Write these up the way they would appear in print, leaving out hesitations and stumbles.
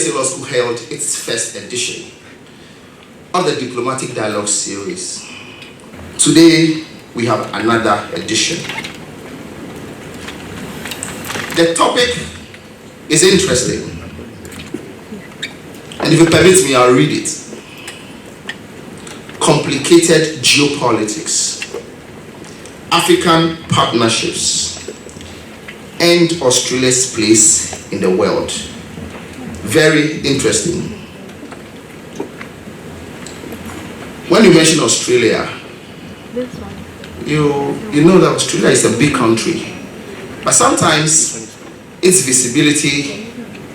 UPSA Law School held its first edition of the Diplomatic Dialogue series. Today, we have another edition. The topic is interesting, and if you permit me, I'll read it. Complicated geopolitics, African partnerships, and Australia's place in the world. Very interesting. When you mention Australia, you know that Australia is a big country, but sometimes its visibility,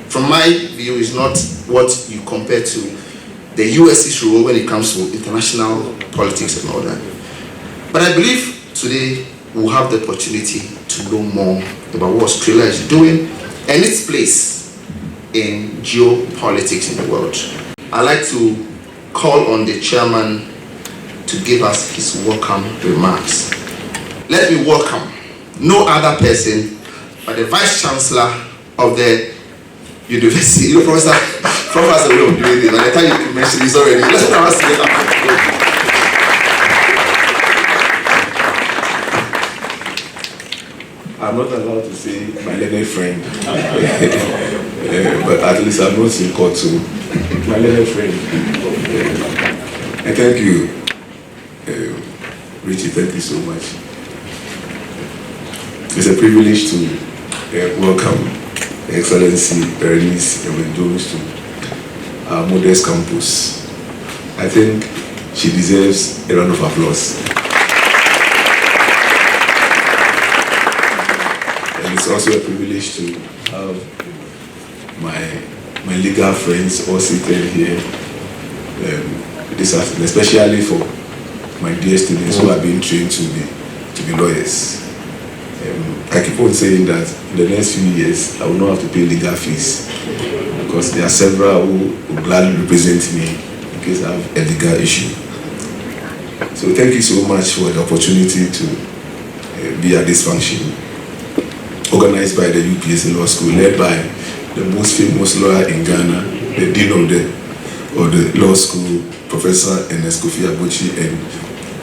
from my view, is not what you compare to the US's role when it comes to international politics and all that. But I believe today we'll have the opportunity to know more about what Australia is doing and its place in geopolitics in the world. I'd like to call on the chairman to give us his welcome remarks. Let me welcome no other person but the Vice Chancellor of the University. You know, Professor has a way of doing it. By the time you mention this already, let's put our hands together. I'm not allowed to say my learned friend, but at least I'm not in court, so my learned friend. And thank you, Richie, thank you so much. It's a privilege to welcome Excellency Berenice Owen-Jones to our modest campus. I think she deserves a round of applause. And it's also a privilege to have my legal friends all seated here this afternoon, especially for my dear students who are being trained to be lawyers. I keep on saying that in the next few years, I will not have to pay legal fees because there are several who will gladly represent me in case I have a legal issue. So thank you so much for the opportunity to be at this function, organized by the UPSA Law School, led by the most famous lawyer in Ghana, the Dean of the Law School, Professor Ernest Kofi Abochi, and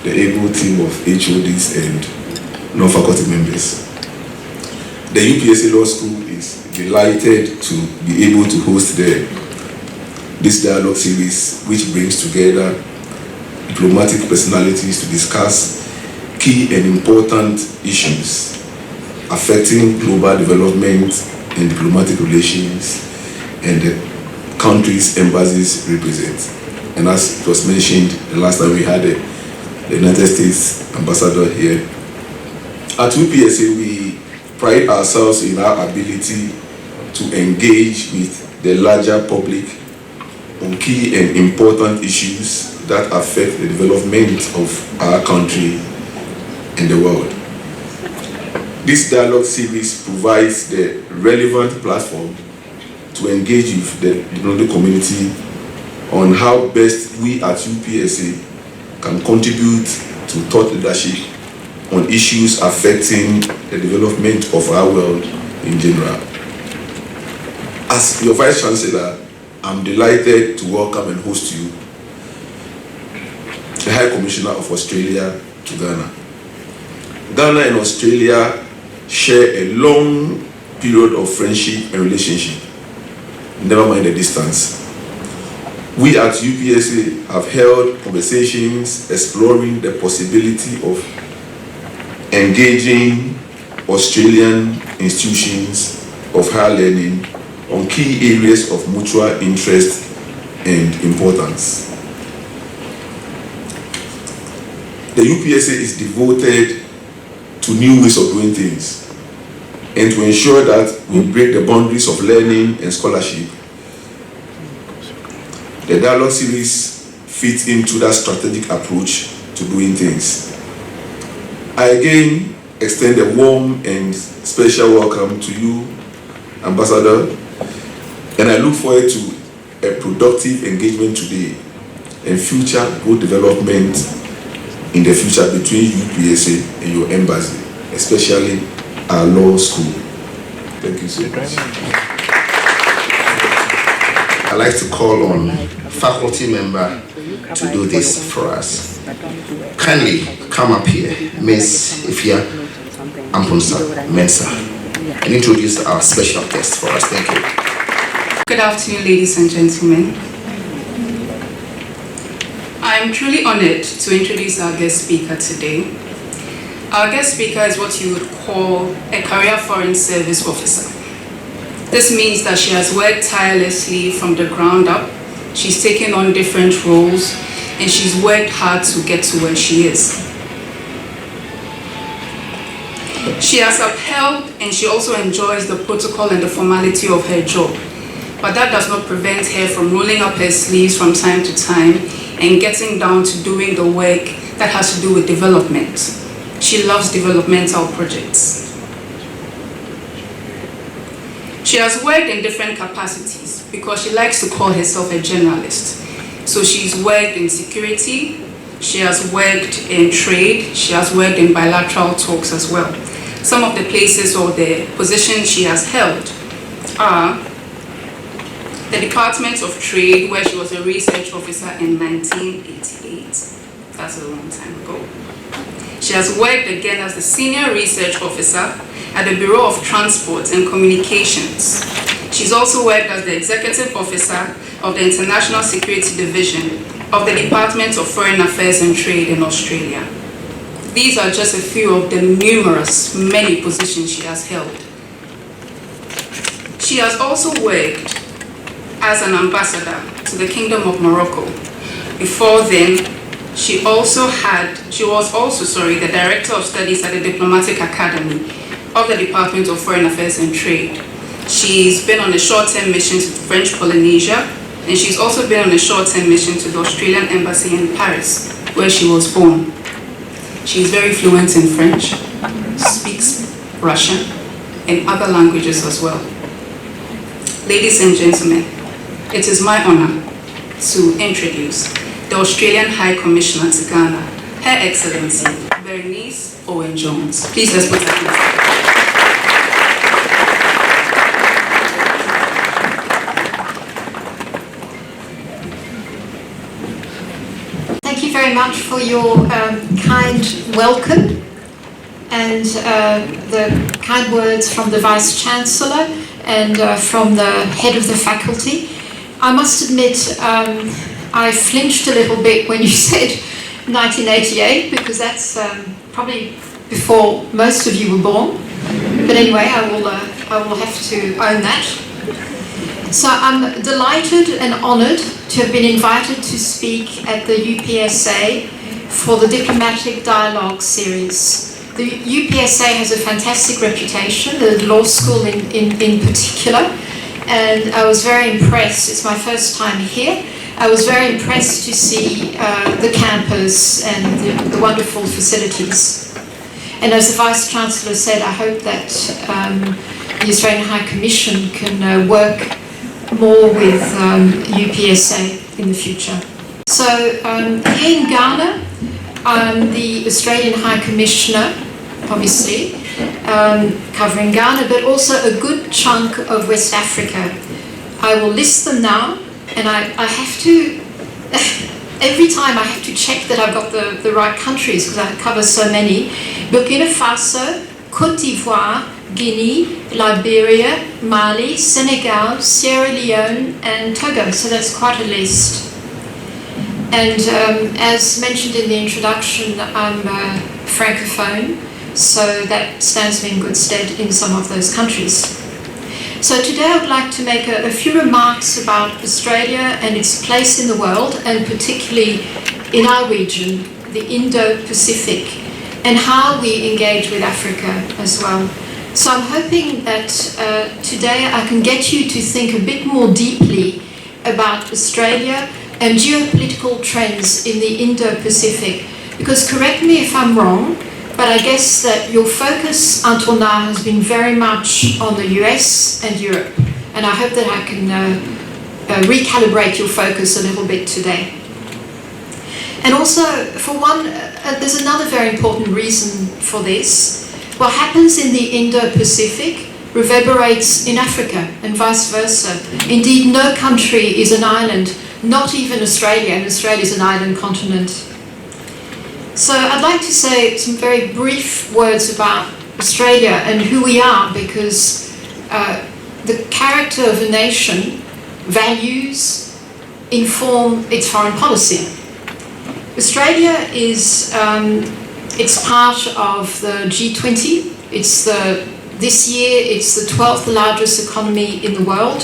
the able team of HODs and non-faculty members. The UPSA Law School is delighted to be able to host this dialogue series, which brings together diplomatic personalities to discuss key and important issues affecting global development and diplomatic relations and the countries embassies represent. And as it was mentioned the last time we had the United States ambassador here, at UPSA we pride ourselves in our ability to engage with the larger public on key and important issues that affect the development of our country and the world. This dialogue series provides the relevant platform to engage with the diplomatic community on how best we at UPSA can contribute to thought leadership on issues affecting the development of our world in general. As your Vice Chancellor, I'm delighted to welcome and host you, the High Commissioner of Australia to Ghana. Ghana and Australia share a long period of friendship and relationship, never mind the distance. We at UPSA have held conversations exploring the possibility of engaging Australian institutions of higher learning on key areas of mutual interest and importance. The UPSA is devoted to new ways of doing things and to ensure that we break the boundaries of learning and scholarship. The dialogue series fits into that strategic approach to doing things. I again extend a warm and special welcome to you, Ambassador, and I look forward to a productive engagement today and future good development in the future between UPSA and your embassy, especially our law school. Thank you so much. I'd like to call on faculty member to do this for us. Kindly come up here, Ms. Ifia Ampunsa Mensa, and introduce our special guest for us. Thank you. Good afternoon, ladies and gentlemen. I am truly honored to introduce our guest speaker today. Our guest speaker is what you would call a career foreign service officer. This means that she has worked tirelessly from the ground up. She's taken on different roles and she's worked hard to get to where she is. She has upheld and she also enjoys the protocol and the formality of her job. But that does not prevent her from rolling up her sleeves from time to time and getting down to doing the work that has to do with development. She loves developmental projects. She has worked in different capacities because she likes to call herself a generalist. So she's worked in security, she has worked in trade, she has worked in bilateral talks as well. Some of the places or the positions she has held are the Department of Trade, where she was a research officer in 1988. That's a long time ago. She has worked again as the senior research officer at the Bureau of Transport and Communications. She's also worked as the executive officer of the International Security Division of the Department of Foreign Affairs and Trade in Australia. These are just a few of the numerous, many positions she has held. She has also worked as an ambassador to the Kingdom of Morocco. Before then, she was also the Director of Studies at the Diplomatic Academy of the Department of Foreign Affairs and Trade. She's been on a short-term mission to French Polynesia, and she's also been on a short-term mission to the Australian Embassy in Paris, where she was born. She's very fluent in French, speaks Russian, and other languages as well. Ladies and gentlemen, it is my honor to introduce the Australian High Commissioner to Ghana, Her Excellency Berenice Owen-Jones. Please let's put that in. Thank you very much for your kind welcome and the kind words from the Vice Chancellor and from the head of the faculty. I must admit, I flinched a little bit when you said 1988, because that's probably before most of you were born. But anyway, I will have to own that. So I'm delighted and honoured to have been invited to speak at the UPSA for the Diplomatic Dialogue series. The UPSA has a fantastic reputation, the law school in particular, and I was very impressed. It's my first time here. I was very impressed to see the campus and the wonderful facilities. And as the Vice Chancellor said, I hope that the Australian High Commission can work more with UPSA in the future. So here in Ghana, I'm the Australian High Commissioner, obviously, covering Ghana, but also a good chunk of West Africa. I will list them now, and I have to, every time I have to check that I've got the right countries, because I cover so many. Burkina Faso, Côte d'Ivoire, Guinea, Liberia, Mali, Senegal, Sierra Leone, and Togo. So that's quite a list. And as mentioned in the introduction, I'm Francophone, so that stands me in good stead in some of those countries. So today I would like to make a few remarks about Australia and its place in the world, and particularly in our region, the Indo-Pacific, and how we engage with Africa as well. So I'm hoping that today I can get you to think a bit more deeply about Australia and geopolitical trends in the Indo-Pacific, because correct me if I'm wrong, but I guess that your focus until now has been very much on the US and Europe, and I hope that I can recalibrate your focus a little bit today. And also, for one, there's another very important reason for this. What happens in the Indo-Pacific reverberates in Africa and vice versa. Indeed, no country is an island, not even Australia, and Australia is an island continent. So I'd like to say some very brief words about Australia and who we are, because the character of a nation, values, inform its foreign policy. Australia is it's part of the G20. This year it's the 12th largest economy in the world.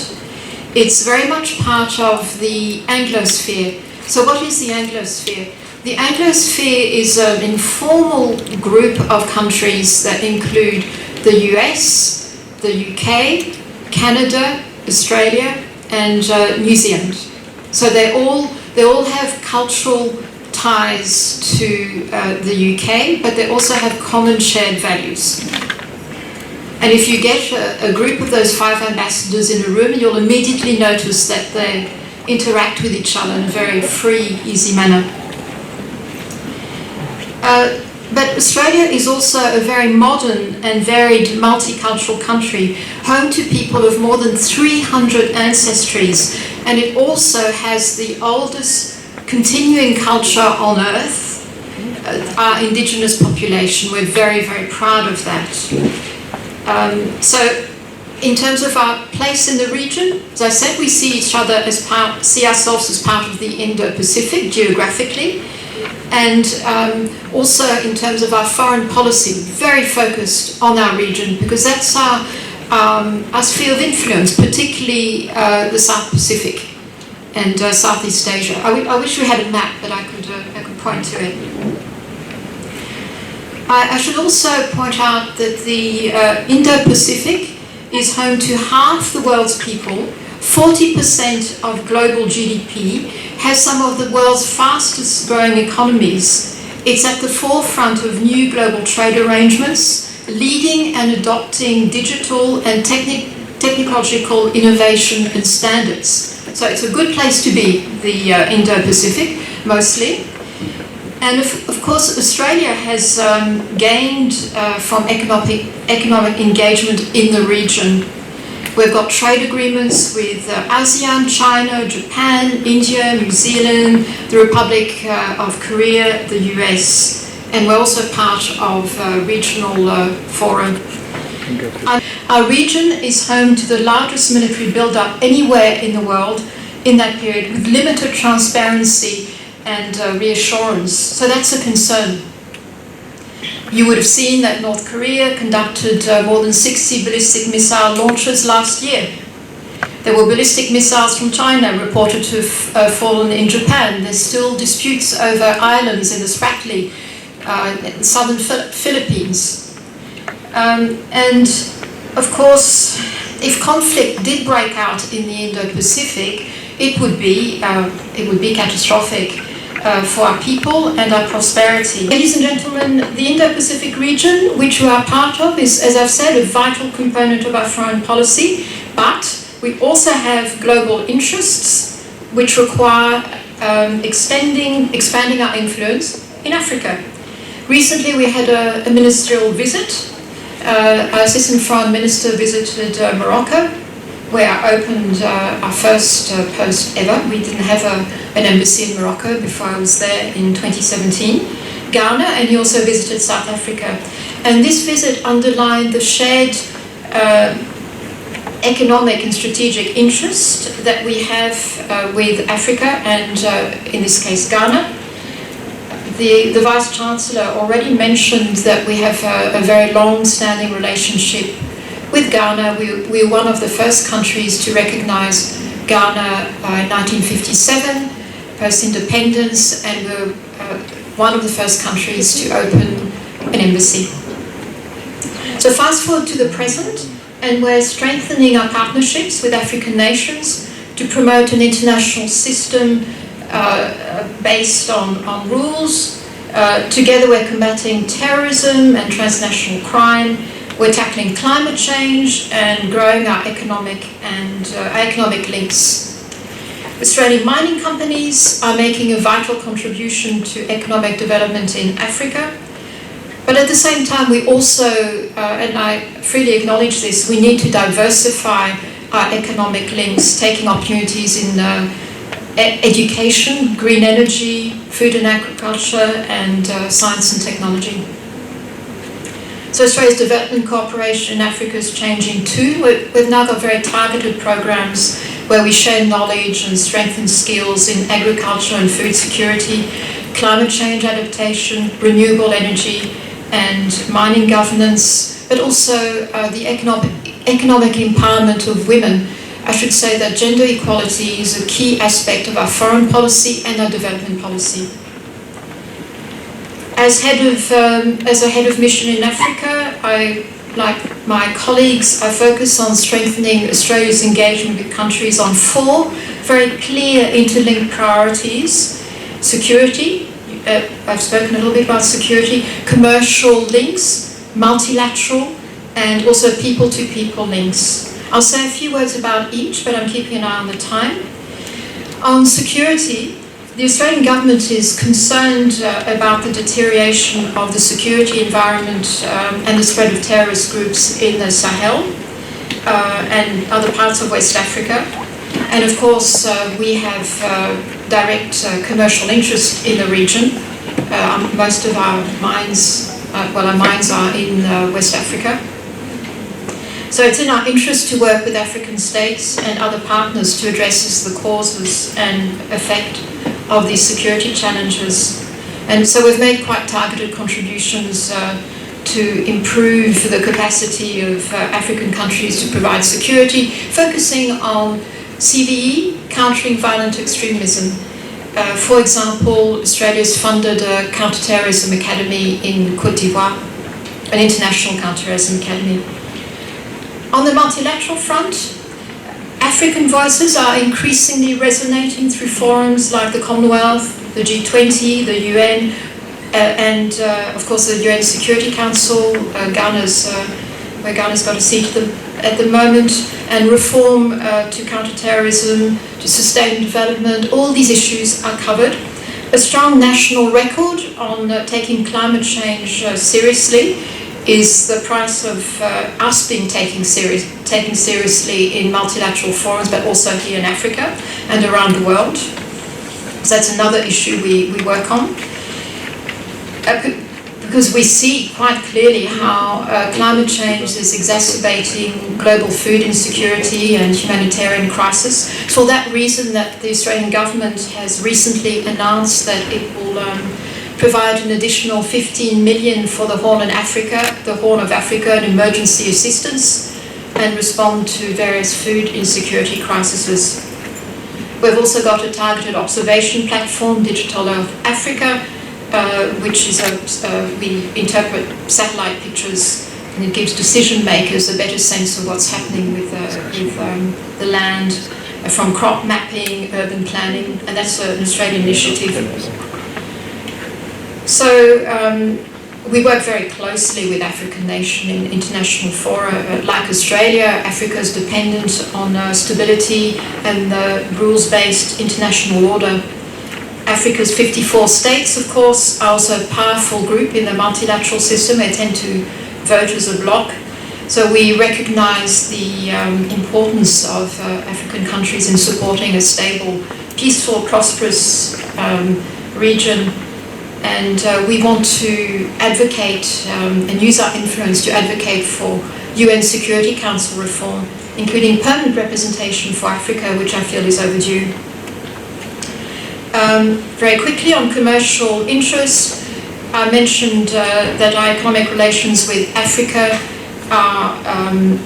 It's very much part of the Anglosphere. So what is the Anglosphere? The Anglosphere is an informal group of countries that include the US, the UK, Canada, Australia, and New Zealand. So they all have cultural ties to the UK, but they also have common shared values. And if you get a group of those 5 ambassadors in a room, you'll immediately notice that they interact with each other in a very free, easy manner. But Australia is also a very modern and varied multicultural country, home to people of more than 300 ancestries, and it also has the oldest continuing culture on earth, our indigenous population. We're very, very proud of that. So in terms of our place in the region, as I said, we see ourselves as part of the Indo-Pacific geographically, and also in terms of our foreign policy, very focused on our region, because that's our sphere of influence, particularly the South Pacific and Southeast Asia. I wish we had a map, but I could point to it. I should also point out that the Indo-Pacific is home to half the world's people, 40% of global GDP, has some of the world's fastest growing economies. It's at the forefront of new global trade arrangements, leading and adopting digital and technological innovation and standards. So it's a good place to be, the Indo-Pacific, mostly. And of course, Australia has gained from economic engagement in the region. We've got trade agreements with ASEAN, China, Japan, India, New Zealand, the Republic of Korea, the US, and we're also part of regional forum. Our region is home to the largest military build-up anywhere in the world in that period, with limited transparency and reassurance. So that's a concern. You would have seen that North Korea conducted more than 60 ballistic missile launches last year. There were ballistic missiles from China reported to have fallen in Japan. There's still disputes over islands in the Spratly, southern Philippines. And of course, if conflict did break out in the Indo-Pacific, it would be catastrophic for our people and our prosperity. Ladies and gentlemen, the Indo-Pacific region, which we are part of, is, as I've said, a vital component of our foreign policy, but we also have global interests which require expanding our influence in Africa. Recently we had a ministerial visit. Our Assistant Foreign Minister visited Morocco, where I opened our first post ever. We didn't have an embassy in Morocco before I was there in 2017. Ghana, and he also visited South Africa. And this visit underlined the shared economic and strategic interest that we have with Africa and, in this case, Ghana. The Vice-Chancellor already mentioned that we have a very long-standing relationship with Ghana. We were one of the first countries to recognize Ghana in 1957, post-independence, and we're one of the first countries to open an embassy. So fast forward to the present, and we're strengthening our partnerships with African nations to promote an international system based on rules. Together we're combating terrorism and transnational crime. We're tackling climate change and growing our economic links. Australian mining companies are making a vital contribution to economic development in Africa. But at the same time, we also, and I freely acknowledge this, we need to diversify our economic links, taking opportunities in education, green energy, food and agriculture, and science and technology. So Australia's development cooperation in Africa is changing too. We've now got very targeted programs where we share knowledge and strengthen skills in agriculture and food security, climate change adaptation, renewable energy, and mining governance, but also the economic empowerment of women. I should say that gender equality is a key aspect of our foreign policy and our development policy. As a head of mission in Africa, like my colleagues, I focus on strengthening Australia's engagement with countries on 4 very clear interlinked priorities: security, I've spoken a little bit about security, commercial links, multilateral, and also people-to-people links. I'll say a few words about each, but I'm keeping an eye on the time. On security, the Australian government is concerned about the deterioration of the security environment and the spread of terrorist groups in the Sahel and other parts of West Africa. And of course, we have direct commercial interest in the region. Most of our mines, our mines are in West Africa. So it's in our interest to work with African states and other partners to address the causes and effect of these security challenges. And so we've made quite targeted contributions to improve the capacity of African countries to provide security, focusing on CVE, countering violent extremism. For example, Australia's funded a counterterrorism academy in Côte d'Ivoire, an international counterterrorism academy. On the multilateral front, African voices are increasingly resonating through forums like the Commonwealth, the G20, the UN, and of course the UN Security Council, where Ghana's got a seat at the moment, and reform to counterterrorism, to sustained development. All these issues are covered. A strong national record on taking climate change seriously is the price of us being taken seriously in multilateral forums, but also here in Africa and around the world. So that's another issue we work on. Because we see quite clearly how climate change is exacerbating global food insecurity and humanitarian crisis. It's for that reason that the Australian government has recently announced that it will provide an additional 15 million for the Horn of Africa and emergency assistance, and respond to various food insecurity crises. We've also got a targeted observation platform, Digital of Africa, which is we interpret satellite pictures, and it gives decision makers a better sense of what's happening with the land, from crop mapping, urban planning, and that's an Australian initiative. So we work very closely with African nations in international fora. Like Australia, Africa is dependent on stability and the rules-based international order. Africa's 54 states, of course, are also a powerful group in the multilateral system. They tend to vote as a bloc. So we recognise the importance of African countries in supporting a stable, peaceful, prosperous region. And we want to advocate and use our influence to advocate for UN Security Council reform, including permanent representation for Africa, which I feel is overdue. Very quickly on commercial interests, I mentioned that our economic relations with Africa are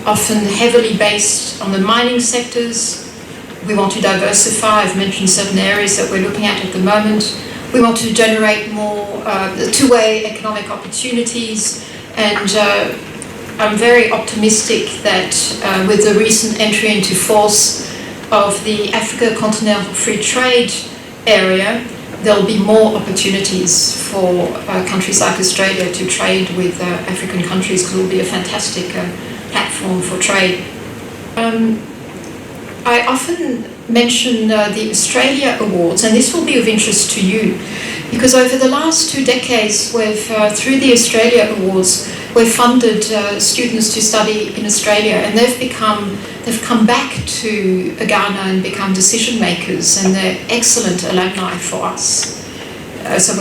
often heavily based on the mining sectors. We want to diversify. I've mentioned certain areas that we're looking at the moment. We want to generate more two-way economic opportunities, and I'm very optimistic that with the recent entry into force of the Africa Continental Free Trade Area, there'll be more opportunities for countries like Australia to trade with African countries, because it will be a fantastic platform for trade. I often mention the Australia Awards, and this will be of interest to you, because over the last 2 decades, we've through the Australia Awards, we've funded students to study in Australia, and they've come back to Ghana and become decision makers, and they're excellent alumni for us. So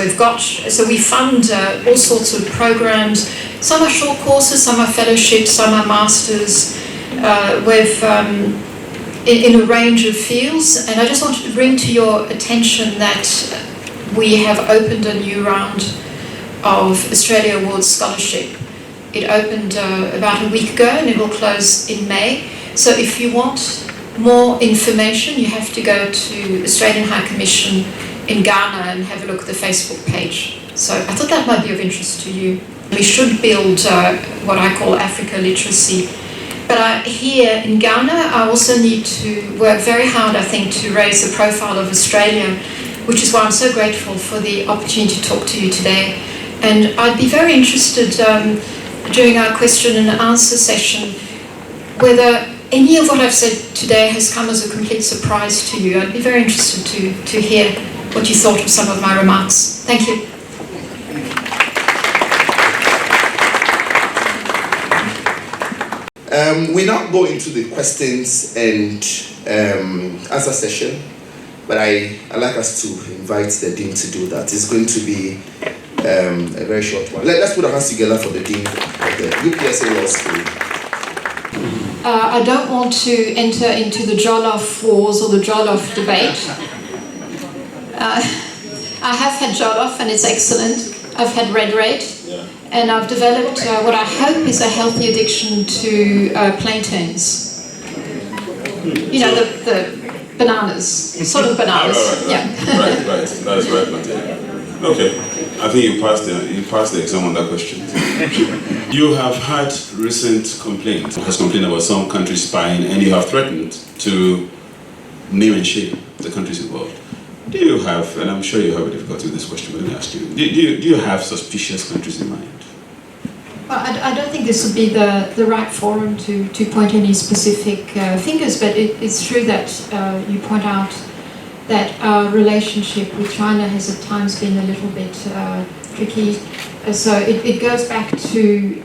we fund all sorts of programs. Some are short courses, some are fellowships, some are masters. We've in a range of fields, and I just wanted to bring to your attention that we have opened a new round of Australia Awards scholarship. It opened about a week ago, and it will close in May. So if you want more information, you have to go to Australian High Commission in Ghana and have a look at the Facebook page. So I thought that might be of interest to you. We should build what I call Africa literacy. But here in Ghana, I also need to work very hard, I think, to raise the profile of Australia, which is why I'm so grateful for the opportunity to talk to you today. And I'd be very interested during our question and answer session whether any of what I've said today has come as a complete surprise to you. I'd be very interested to hear what you thought of some of my remarks. Thank you. We now go into the questions and answer session, but I'd like us to invite the Dean to do that. It's going to be a very short one. Let's put our hands together for the Dean of the UPSA Law School. I don't want to enter into the Jollof wars or the Jollof debate. I have had Jollof and it's excellent. I've had red and I've developed what I hope is a healthy addiction to plantains. You know, the bananas, sort of bananas. Right. That's right, Martina. Okay, I think you passed the exam on that question. You have had recent complaints. Has complained about some countries spying, and you have threatened to name and shame the countries involved. Do you have, and I'm sure you have a difficulty with this question, but let me ask you, do you have suspicious countries in mind? Well, I don't think this would be the right forum to point any specific fingers, but it's true that you point out that our relationship with China has at times been a little bit tricky. So it goes back to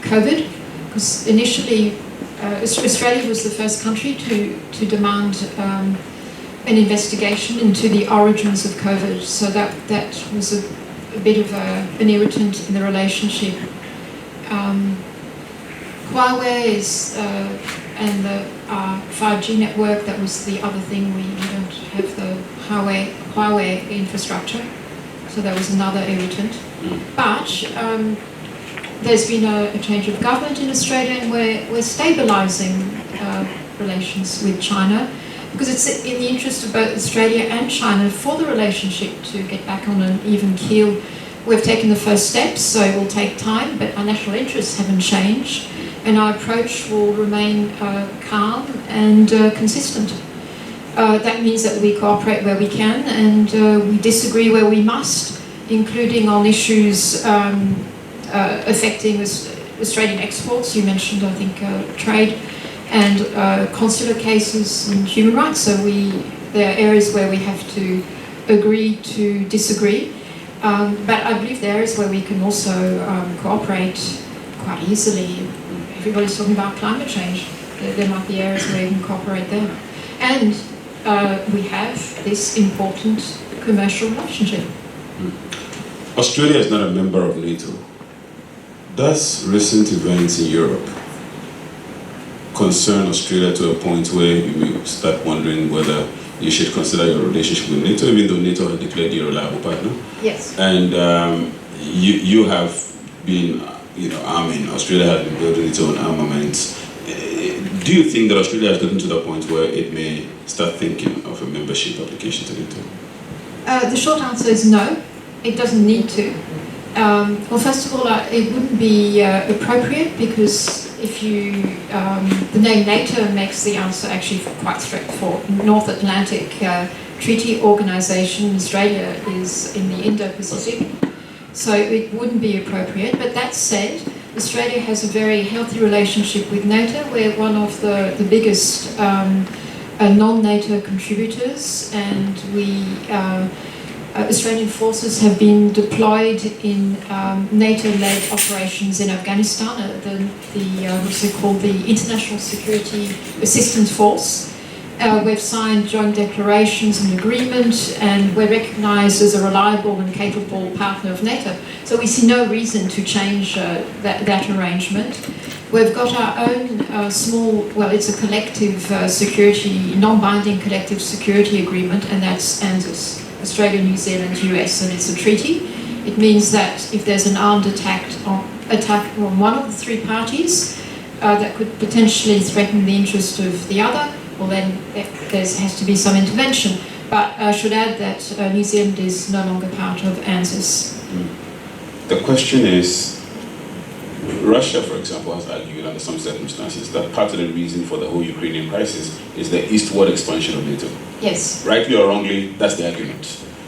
COVID, because initially Australia was the first country to demand an investigation into the origins of COVID. So that was a bit of an irritant in the relationship. Huawei is and the 5G network, that was the other thing. We don't have the Huawei infrastructure, so that was another irritant. But there's been a change of government in Australia, and we're stabilising relations with China, because it's in the interest of both Australia and China for the relationship to get back on an even keel. We've taken the first steps, so it will take time, but our national interests haven't changed, and our approach will remain calm and consistent. That means that we cooperate where we can, and we disagree where we must, including on issues affecting Australian exports. You mentioned, I think, trade and consular cases and human rights. So there are areas where we have to agree to disagree. But I believe there are areas where we can also cooperate quite easily. Everybody's talking about climate change. There might be areas where we can cooperate there. And we have this important commercial relationship. Australia is not a member of NATO. Does recent events in Europe concern Australia to a point where you may start wondering whether you should consider your relationship with NATO, even though NATO has declared you a reliable partner? Yes. And you have been, arming. Australia has been building its own armaments. Do you think that Australia has gotten to the point where it may start thinking of a membership application to NATO? The short answer is no. It doesn't need to. Well, first of all, it wouldn't be appropriate, because if the name NATO makes the answer actually quite straightforward. North Atlantic Treaty Organisation, Australia is in the Indo-Pacific, so it wouldn't be appropriate. But that said, Australia has a very healthy relationship with NATO. We're one of the biggest non-NATO contributors, and Australian forces have been deployed in NATO-led operations in Afghanistan, what's it called, the International Security Assistance Force. We've signed joint declarations and agreement, and we're recognised as a reliable and capable partner of NATO. So we see no reason to change that arrangement. We've got our own small, well, it's a collective security, non-binding collective security agreement, and that's ANZUS, Australia, New Zealand, US, and it's a treaty. It means that if there's an armed attack on one of the three parties that could potentially threaten the interest of the other, well then there has to be some intervention. But I should add that New Zealand is no longer part of ANZUS. The question is, Russia, for example, has argued under some circumstances that part of the reason for the whole Ukrainian crisis is the eastward expansion of NATO. Yes. Rightly or wrongly, that's the argument.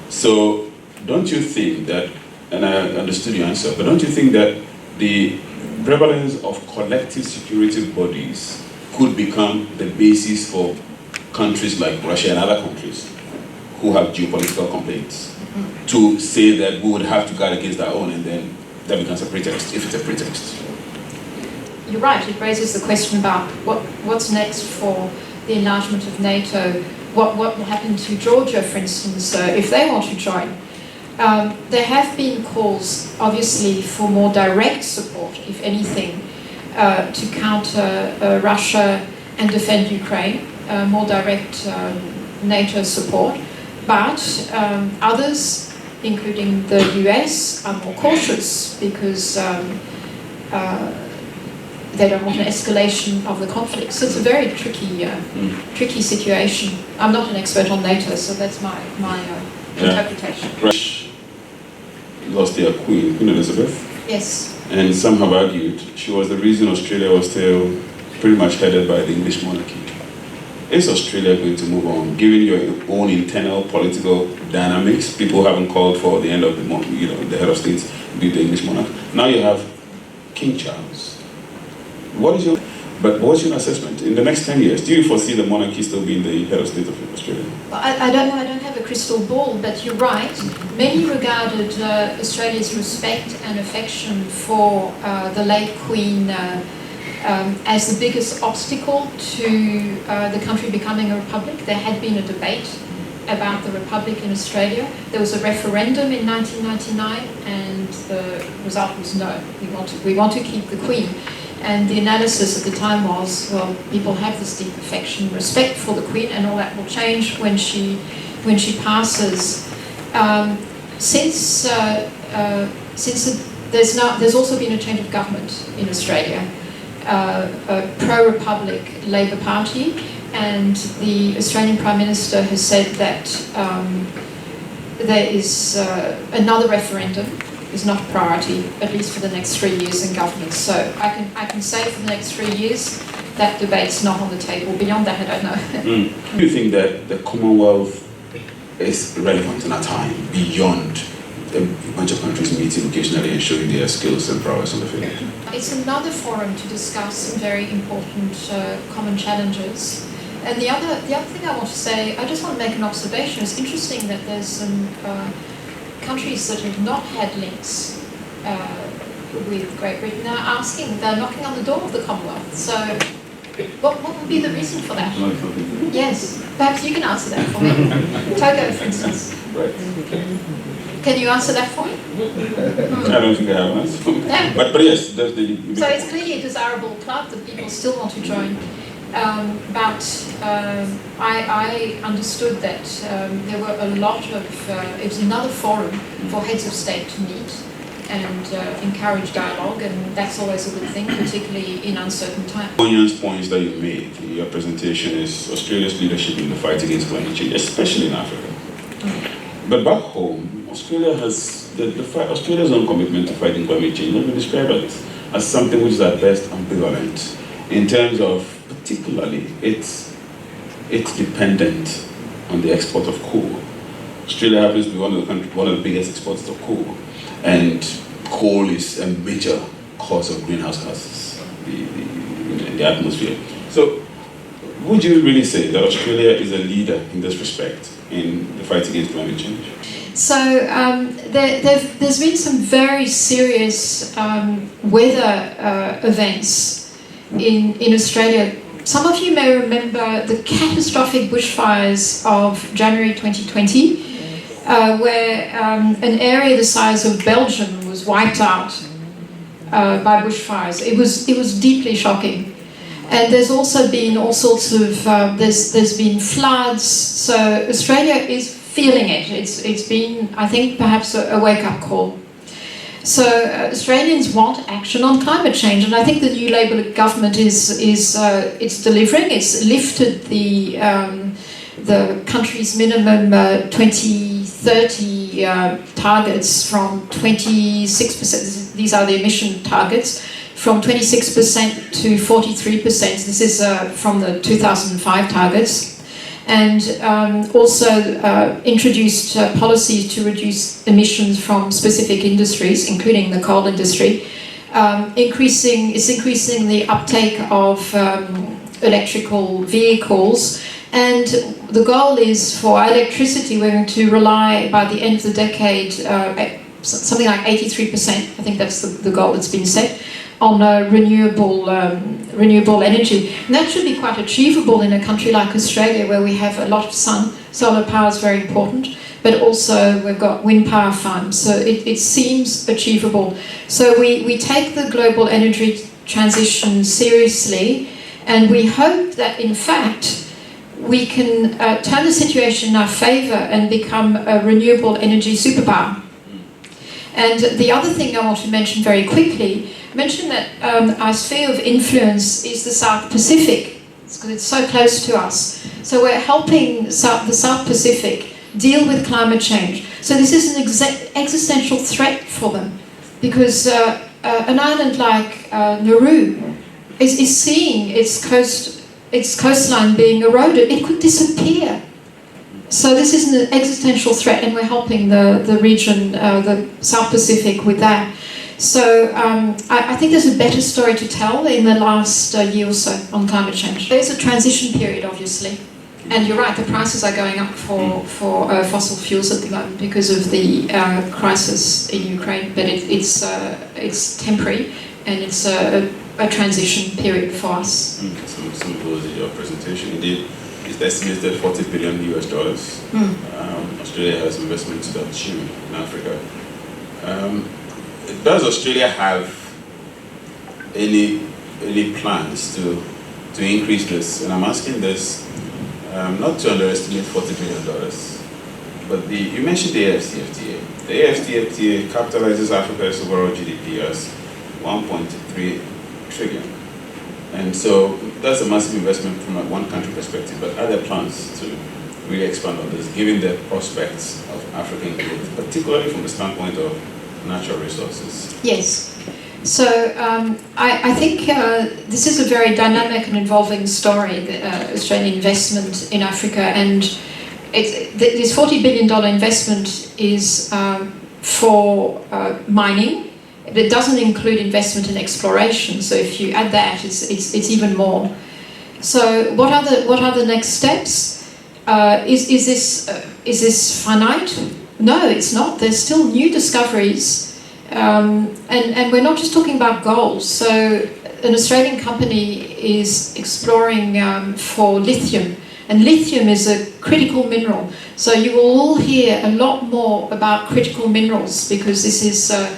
So don't you think that, and I understood your answer, but don't you think that the prevalence of collective security bodies could become the basis for countries like Russia and other countries who have geopolitical complaints to say that we would have to guard against our own, and then that becomes a pretext, if it's a pretext? You're right, it raises the question about what's next for the enlargement of NATO. What will happen to Georgia, for instance, if they want to join? There have been calls, obviously, for more direct support, if anything, to counter Russia and defend Ukraine, more direct NATO support. But others, including the US, are more cautious because they don't want an escalation of the conflict. So it's a very tricky situation. I'm not an expert on NATO, so that's my interpretation. Russia lost their Queen Elizabeth. Yes. And some have argued she was the reason Australia was still pretty much headed by the English monarchy. Is Australia going to move on, given your own internal political dynamics? People haven't called for the end of the head of state to be the English monarch. Now you have King Charles. What's your assessment? In the next 10 years, do you foresee the monarchy still being the head of state of Australia? Well, I don't know, I don't have a crystal ball, but you're right. Many regarded Australia's respect and affection for the late Queen as the biggest obstacle to the country becoming a republic. There had been a debate about the republic in Australia. There was a referendum in 1999, and the result was no. We want to keep the Queen. And the analysis at the time was, well, people have this deep affection, respect for the Queen, and all that will change when she passes. Since there's also been a change of government in Australia, a pro-republic Labor Party, and the Australian Prime Minister has said that there is another referendum is not a priority, at least for the next 3 years in government. So I can say for the next 3 years that debate's not on the table. Beyond that, I don't know. Do you think that the Commonwealth is relevant in our time beyond a bunch of countries meeting occasionally and showing their skills and prowess on the field? It's another forum to discuss some very important common challenges. And the other thing I want to say, I just want to make an observation. It's interesting that there's some countries that have not had links with Great Britain are they're knocking on the door of the Commonwealth. So what would be the reason for that? Yes, perhaps you can answer that for me. Togo, for instance. Right. Can you answer that for me? I don't think I have an answer for me. No. But yes, So it's clearly a desirable club that people still want to join. But I understood that there were a lot of, it was another forum for heads of state to meet and encourage dialogue, and that's always a good thing, particularly in uncertain times. Onions points that you made in your presentation is Australia's leadership in the fight against climate change, especially in Africa. But back home, Australia has Australia's own commitment to fighting climate change. Let me describe it as something which is at best ambivalent in terms of, particularly, it's dependent on the export of coal. Australia happens to be one of the biggest exporters of coal, and coal is a major cause of greenhouse gases in the atmosphere. So, would you really say that Australia is a leader in this respect in the fight against climate change? So there's been some very serious weather events in Australia. Some of you may remember the catastrophic bushfires of January 2020, where an area the size of Belgium was wiped out by bushfires. It was deeply shocking. And there's also been all sorts of, there's been floods, so Australia is feeling it. It's been, I think, perhaps a wake-up call. So Australians want action on climate change, and I think the new Labour government is delivering. It's lifted the country's minimum 2030 targets from 26%. These are the emission targets, from 26% to 43%. This is from the 2005 targets. And also introduced policies to reduce emissions from specific industries, including the coal industry. It's increasing the uptake of electrical vehicles, and the goal is for electricity, we're going to rely by the end of the decade, something like 83%, I think that's the goal that's been set, on renewable energy. And that should be quite achievable in a country like Australia, where we have a lot of sun. Solar power is very important, but also we've got wind power farms, so it seems achievable. So we take the global energy transition seriously, and we hope that in fact we can turn the situation in our favour and become a renewable energy superpower. And the other thing I want to mention very quickly, mention that our sphere of influence is the South Pacific, because it's so close to us. So we're helping the South Pacific deal with climate change. So this is an existential threat for them, because an island like Nauru is seeing its coastline being eroded. It could disappear. So this is an existential threat, and we're helping the region, the South Pacific, with that. So I think there's a better story to tell in the last year or so on climate change. There's a transition period, obviously, and you're right, the prices are going up for fossil fuels at the moment because of the crisis in Ukraine, but it's temporary, and it's a transition period for us. Some of those in your presentation, indeed, it's estimated $40 billion US. Australia has investments to that tune in Africa. Does Australia have any plans to increase this? And I'm asking this not to underestimate $40 billion, but you mentioned the AfCFTA. The AfCFTA capitalizes Africa's overall GDP as 1.3 trillion. And so that's a massive investment from a one country perspective, but are there plans to really expand on this, given the prospects of African growth, particularly from the standpoint of natural resources? Yes. So I think this is a very dynamic and involving story, the Australian investment in Africa, and this $40 billion investment is for mining. It doesn't include investment in exploration, so if you add that, it's even more. So what are the next steps? Is this finite? No, it's not. There's still new discoveries, and we're not just talking about gold. So an Australian company is exploring for lithium, and lithium is a critical mineral. So you will all hear a lot more about critical minerals, because this is a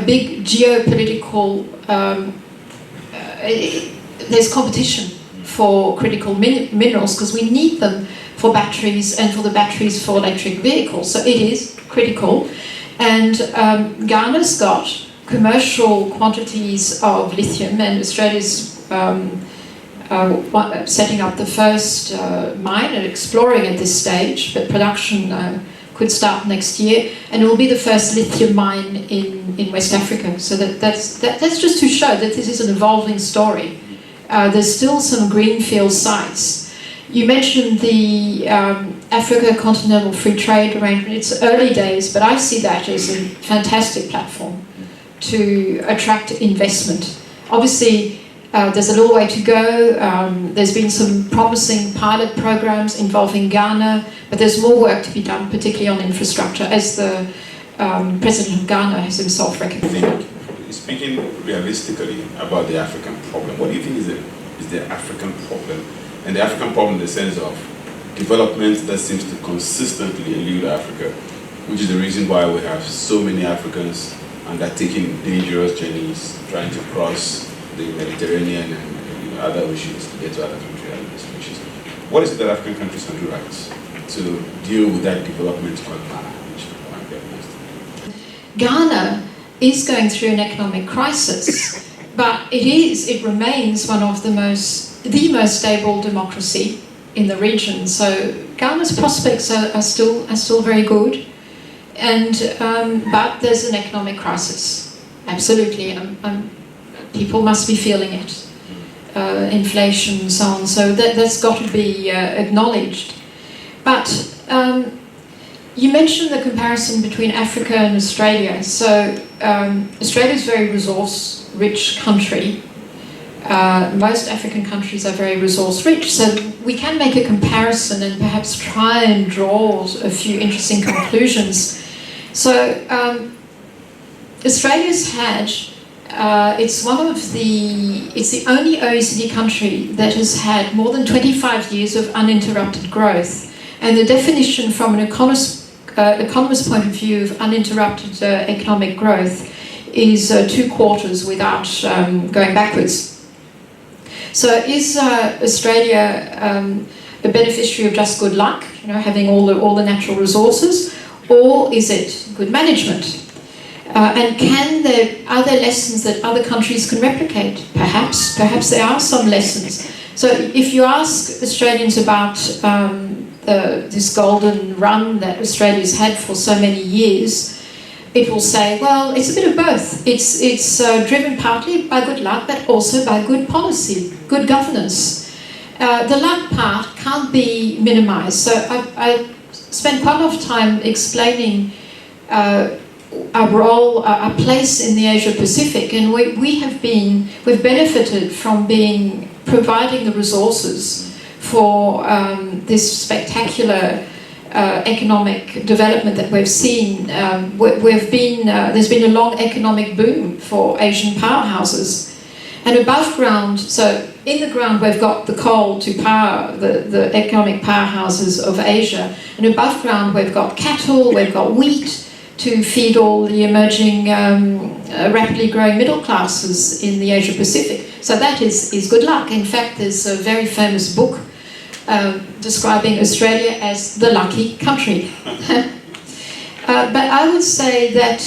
big geopolitical, there's competition for critical minerals, because we need them for batteries and for the batteries for electric vehicles. So it is critical. And Ghana's got commercial quantities of lithium, and Australia's setting up the first mine and exploring at this stage, but production could start next year, and it will be the first lithium mine in West Africa. So that's just to show that this is an evolving story. There's still some greenfield sites. You mentioned the Africa Continental Free Trade Arrangement. It's early days, but I see that as a fantastic platform to attract investment. Obviously, there's a little way to go. There's been some promising pilot programs involving Ghana, but there's more work to be done, particularly on infrastructure, as the President of Ghana has himself recognized. Speaking realistically about the African problem, what do you think is the African problem? And the African problem in the sense of development that seems to consistently elude Africa, which is the reason why we have so many Africans undertaking dangerous journeys, trying to cross the Mediterranean and other oceans to get to other countries. What is it that African countries can do right to deal with that development called Ghana, which might be next? Ghana is going through an economic crisis, but it remains one of the most stable democracy in the region. So Ghana's prospects are still very good, and but there's an economic crisis. Absolutely, people must be feeling it. Inflation and so on. So that's got to be acknowledged. But you mentioned the comparison between Africa and Australia. So Australia is a very resource-rich country. Most African countries are very resource-rich, so we can make a comparison and perhaps try and draw a few interesting conclusions. So Australia's had, it's the only OECD country that has had more than 25 years of uninterrupted growth. And the definition from an economist's point of view of uninterrupted economic growth is 2 quarters without going backwards. So is Australia a beneficiary of just good luck, having all the natural resources, or is it good management? And are there lessons that other countries can replicate? Perhaps there are some lessons. So if you ask Australians about this golden run that Australia's had for so many years, it will say, well, it's a bit of both. It's driven partly by good luck, but also by good policy, good governance. The luck part can't be minimized. So I spent quite a lot of time explaining our role, our place in the Asia Pacific, and we've benefited from providing the resources for this spectacular economic development that we've seen. There's been a long economic boom for Asian powerhouses. And above ground, so in the ground we've got the coal to power the economic powerhouses of Asia, and above ground we've got cattle, we've got wheat to feed all the emerging, rapidly growing middle classes in the Asia Pacific. So that is good luck. In fact, there's a very famous book describing Australia as the lucky country. But I would say that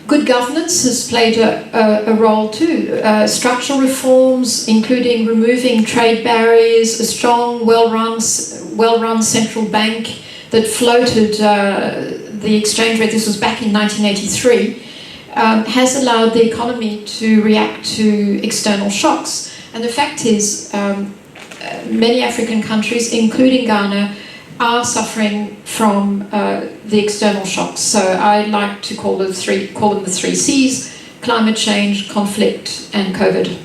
good governance has played a role too. Structural reforms, including removing trade barriers, a strong, well-run central bank that floated the exchange rate, this was back in 1983, has allowed the economy to react to external shocks. And the fact is, many African countries, including Ghana, are suffering from the external shocks. So I like to call them the 3 C's: climate change, conflict, and COVID.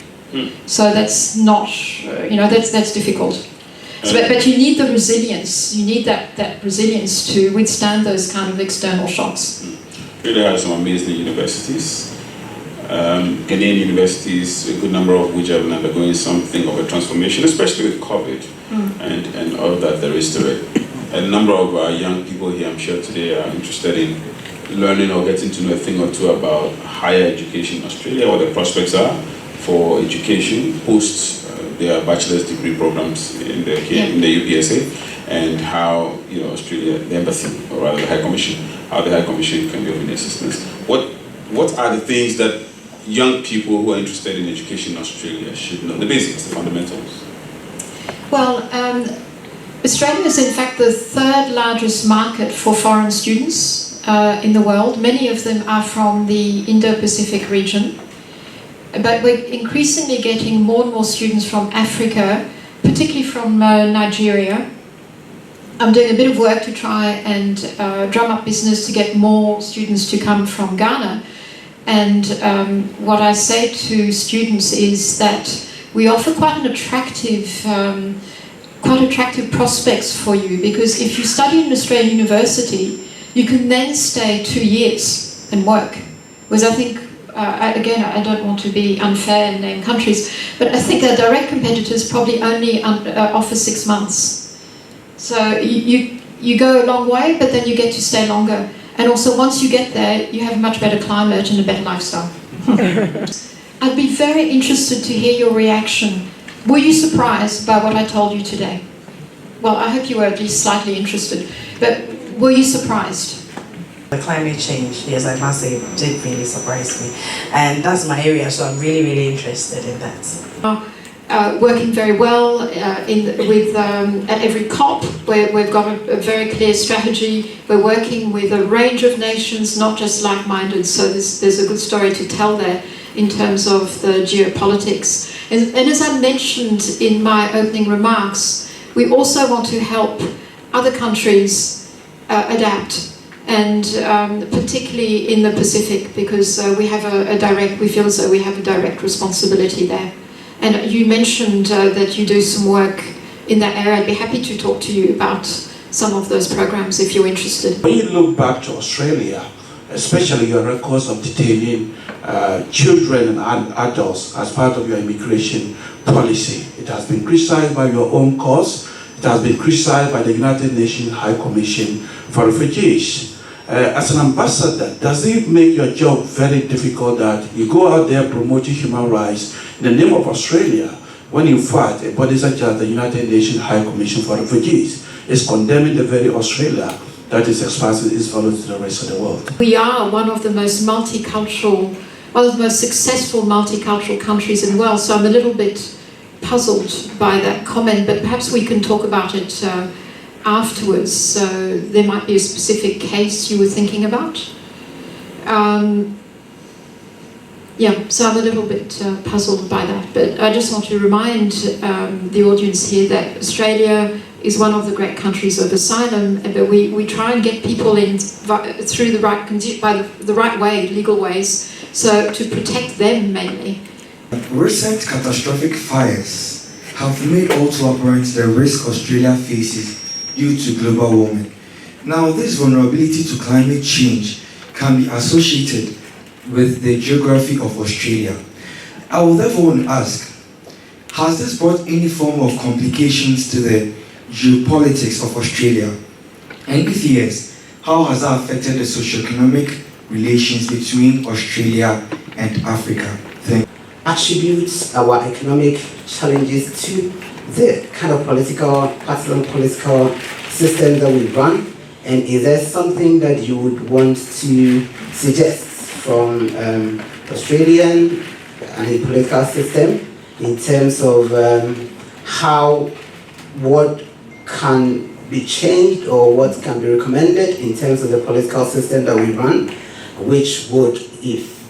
So that's not, that's difficult. So, but you need the resilience. You need that resilience to withstand those kind of external shocks. Really have some amazing universities. Ghanaian universities, a good number of which have been undergoing something of a transformation, especially with COVID and all that there is to it. A number of our young people here, I'm sure today, are interested in learning or getting to know a thing or two about higher education in Australia, what the prospects are for education post their bachelor's degree programs in the UPSA, and how Australia, the embassy, or rather the High Commission, how the High Commission can be of any assistance. What are the things that young people who are interested in education in Australia should know? The basics, the fundamentals. Well, Australia is in fact the 3rd largest market for foreign students in the world. Many of them are from the Indo-Pacific region. But we're increasingly getting more and more students from Africa, particularly from Nigeria. I'm doing a bit of work to try and drum up business to get more students to come from Ghana. And what I say to students is that we offer quite attractive prospects for you, because if you study in an Australian university, you can then stay 2 years and work. Whereas I think, again, I don't want to be unfair and name countries, but I think our direct competitors probably only offer 6 months. So you go a long way, but then you get to stay longer. And also, once you get there, you have a much better climate and a better lifestyle. I'd be very interested to hear your reaction. Were you surprised by what I told you today? Well, I hope you were at least slightly interested, but were you surprised? The climate change, yes, I must say, did really surprise me. And that's my area, so I'm really, really interested in that. Working very well at every COP, where we've got a very clear strategy. We're working with a range of nations, not just like-minded, so there's a good story to tell there in terms of the geopolitics. And as I mentioned in my opening remarks, we also want to help other countries adapt, and particularly in the Pacific, because we feel as though we have a direct responsibility there. And you mentioned that you do some work in that area. I'd be happy to talk to you about some of those programs if you're interested. When you look back to Australia, especially your records of detaining children and adults as part of your immigration policy, it has been criticized by your own cause. It has been criticized by the United Nations High Commission for Refugees. As an ambassador, does it make your job very difficult that you go out there promoting human rights in the name of Australia, when in fact a body such as the United Nations High Commission for Refugees is condemning the very Australia that is expanding its values to the rest of the world? We are one of the most multicultural, one of the most successful multicultural countries in the world, so I'm a little bit puzzled by that comment, but perhaps we can talk about it afterwards. So there might be a specific case you were thinking about. So I'm a little bit puzzled by that, but I just want to remind the audience here that Australia is one of the great countries of asylum, but we try and get people in through the right way, legal ways, so to protect them mainly. Recent catastrophic fires have made all too apparent the risk Australia faces due to global warming. Now, this vulnerability to climate change can be associated with the geography of Australia. I would therefore want to ask, has this brought any form of complications to the geopolitics of Australia? And if yes, how has that affected the socio-economic relations between Australia and Africa? Thank you. Attributes our economic challenges to the kind of partisan political system that we run, and is there something that you would want to suggest from Australian and the political system in terms of what can be changed or what can be recommended in terms of the political system that we run, which would,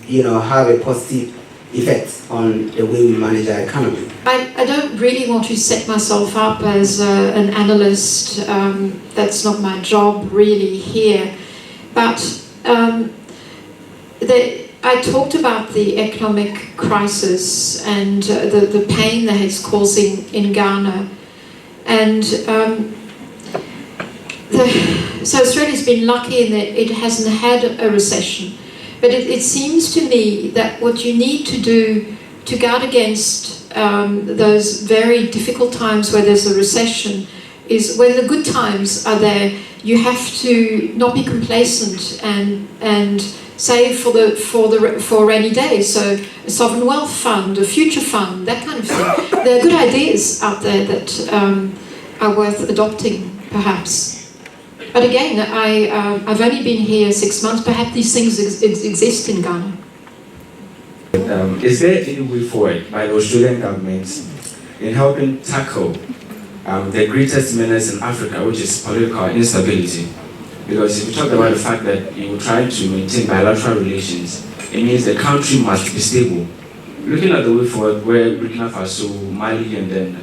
have a positive effect on the way we manage our economy? I don't really want to set myself up as an analyst. That's not my job really here. But I talked about the economic crisis and the pain that it's causing in Ghana. And so Australia's been lucky in that it hasn't had a recession. But it seems to me that what you need to do to guard against those very difficult times where there's a recession is when the good times are there, you have to not be complacent and save for rainy days. So a sovereign wealth fund, a future fund, that kind of thing. There are good ideas out there that are worth adopting, perhaps. But again, I've only been here 6 months. Perhaps these things exist in Ghana. Is there any way forward by the Australian government in helping tackle the greatest menace in Africa, which is political instability? Because if you talk about the fact that you will try to maintain bilateral relations, it means the country must be stable. Looking at the way forward, where Burkina Faso, Mali, and then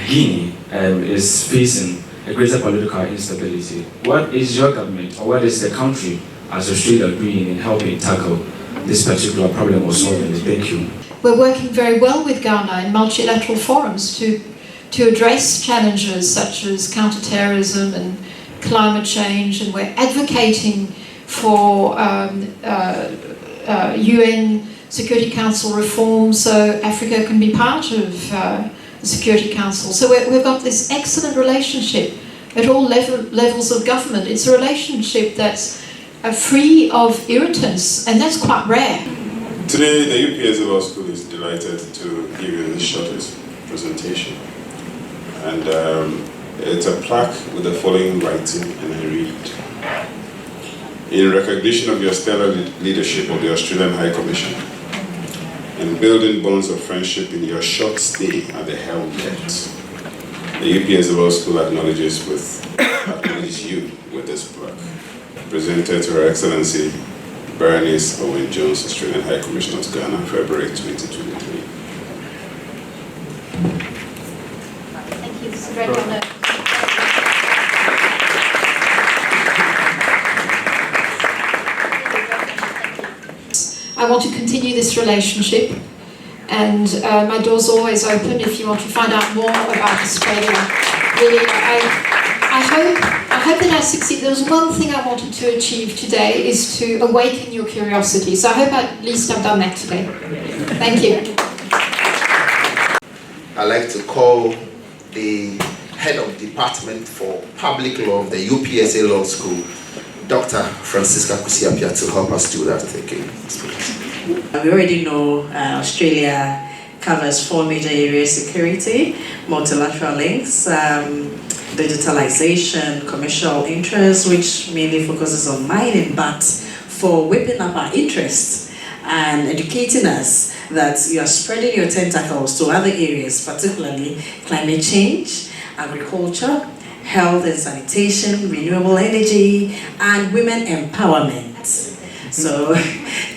Guinea is facing a greater political instability, what is your government, or what is the country as Australia doing in helping tackle this particular problem was solved. Thank you. We're working very well with Ghana in multilateral forums to address challenges such as counterterrorism and climate change, and we're advocating for UN Security Council reform so Africa can be part of the Security Council. So we've got this excellent relationship at all levels of government. It's a relationship that's free of irritants, and that's quite rare. Today, the UPSA Law School is delighted to give you the shortest presentation. And it's a plaque with the following writing, and I read. In recognition of your stellar leadership of the Australian High Commission and building bonds of friendship in your short stay at the helm yet, the UPSA Law School acknowledges you with this plaque, presented to Her Excellency Berenice Owen-Jones, Australian High Commissioner to Ghana, February 2023. Thank you. It's a great honor. I want to continue this relationship, and my door's always open if you want to find out more about Australia. Really, I hope that I succeed. There was one thing I wanted to achieve today, is to awaken your curiosity. So I hope at least I've done that today. Thank you. I'd like to call the Head of Department for Public Law of the UPSA Law School, Dr. Francisca Kusiapia, to help us do that. Thank you. We already know Australia covers 4 major areas: security, multilateral links, digitalization, commercial interests, which mainly focuses on mining, but for whipping up our interests and educating us that you are spreading your tentacles to other areas, particularly climate change, agriculture, health and sanitation, renewable energy, and women empowerment. So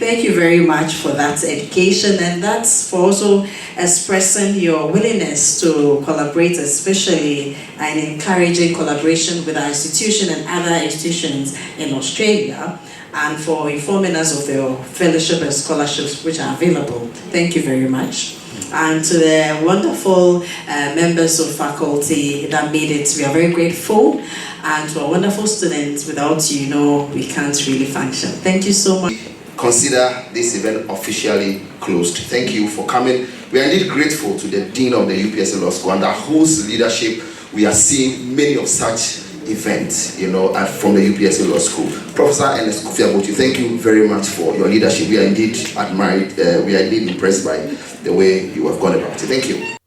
thank you very much for that education, and that's for also expressing your willingness to collaborate, especially and encouraging collaboration with our institution and other institutions in Australia, and for informing us of your fellowship and scholarships which are available. Thank you very much. And to the wonderful members of faculty that made it, we are very grateful. And to our wonderful students, without you, we can't really function. Thank you so much. Consider this event officially closed. Thank you for coming. We are indeed grateful to the Dean of the UPSA Law School, under whose leadership we are seeing many of such events, from the UPSA Law School. Professor Ernest Kofi Abotu, thank you very much for your leadership. We are indeed admired, we are indeed impressed by the way you have gone about it. Thank you.